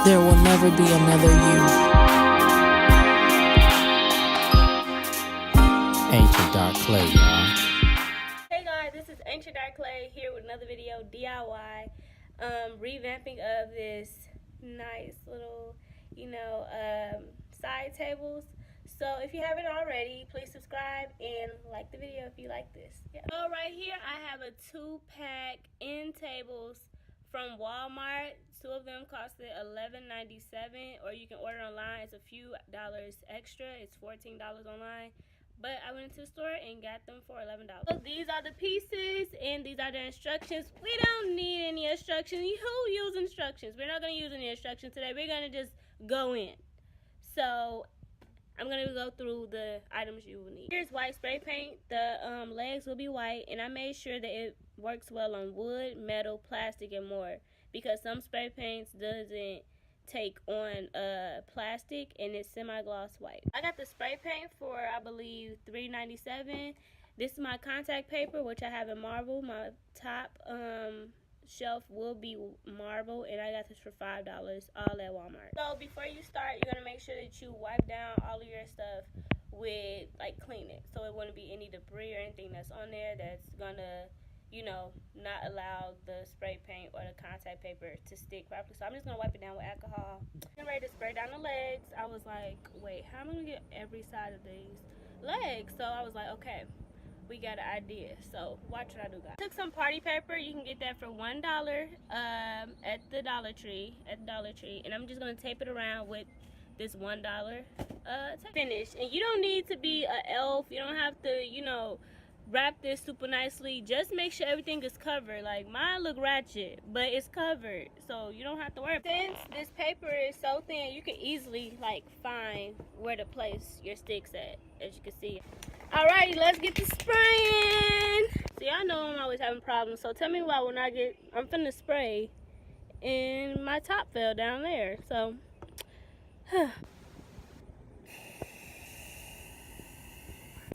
There will never be another you. Ancient Dark Clay, y'all. Hey guys, this is Ancient Dark Clay here with another video, DIY, revamping of this nice little, side tables. So if you haven't already, please subscribe and like the video if you like this. Yeah. So right here I have a 2-pack end tables from Walmart. 2 of them costed $11.97, or you can order online. It's a few dollars extra. It's $14 online. But I went to the store and got them for $11. So these are the pieces and these are the instructions. We don't need any instructions. Who use instructions? We're not going to use any instructions today. We're going to just go in. So I'm going to go through the items you will need. Here's white spray paint. The legs will be white, and I made sure that it works well on wood, metal, plastic, and more, because some spray paints doesn't take on plastic and it's semi-gloss white. I got the spray paint for, I believe, $3.97. This is my contact paper, which I have in marble. My top shelf will be marble, and I got this for $5, all at Walmart. So before you start, you're gonna make sure that you wipe down all of your stuff with, clean it, so it wouldn't be any debris or anything that's on there that's gonna, not allow the spray paint or the contact paper to stick properly. So I'm just gonna wipe it down with alcohol. I'm ready to spray down the legs. I was like, wait, how am I gonna get every side of these legs? So I was like, okay, we got an idea. So watch what I do, guys. I took some party paper. You can get that for $1 at the Dollar Tree. And I'm just gonna tape it around with this $1 finish. And you don't need to be an elf. You don't have to, wrap this super nicely. Just make sure everything is covered. Like, mine look ratchet, but it's covered, so you don't have to worry. Since this paper is so thin, you can easily find where to place your sticks at, as you can see. Alrighty, let's get to spraying. See, I know I'm always having problems, so tell me why when I'm finna spray and my top fell down there. So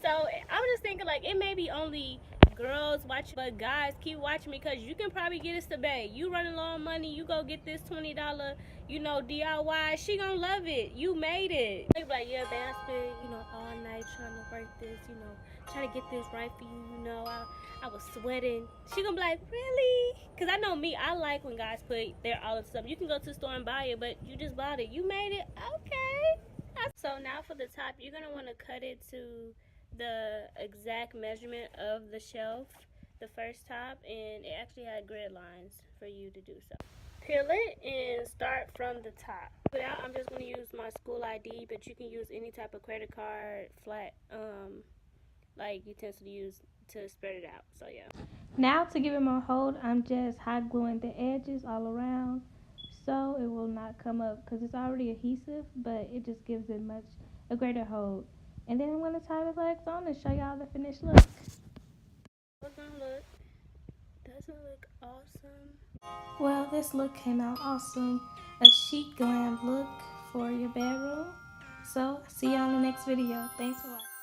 So I was just thinking, it may be only girls watching, but guys, keep watching, because you can probably get us to bed. You running low on money, you go get this $20, DIY. She gonna love it. You made it. They be like, yeah, man, I spent, all night trying to work this, trying to get this right for you, I was sweating. She gonna be like, really? Because I know me, I like when guys put their all of stuff. You can go to the store and buy it, but you just bought it. You made it. Okay. So now for the top, you're gonna want to cut it to the exact measurement of the shelf, the first top, and it actually had grid lines for you to do so. Peel it and start from the top. But I'm just going to use my school ID, but you can use any type of credit card, flat, utensil to use to spread it out. So yeah. Now to give it more hold, I'm just hot gluing the edges all around so it will not come up, because it's already adhesive, but it just gives it a greater hold. And then I'm going to tie the legs on and show y'all the finished look. What's gonna look? Doesn't look awesome? Well, this look came out awesome. A chic glam look for your bedroom. So, see y'all in the next video. Thanks for watching.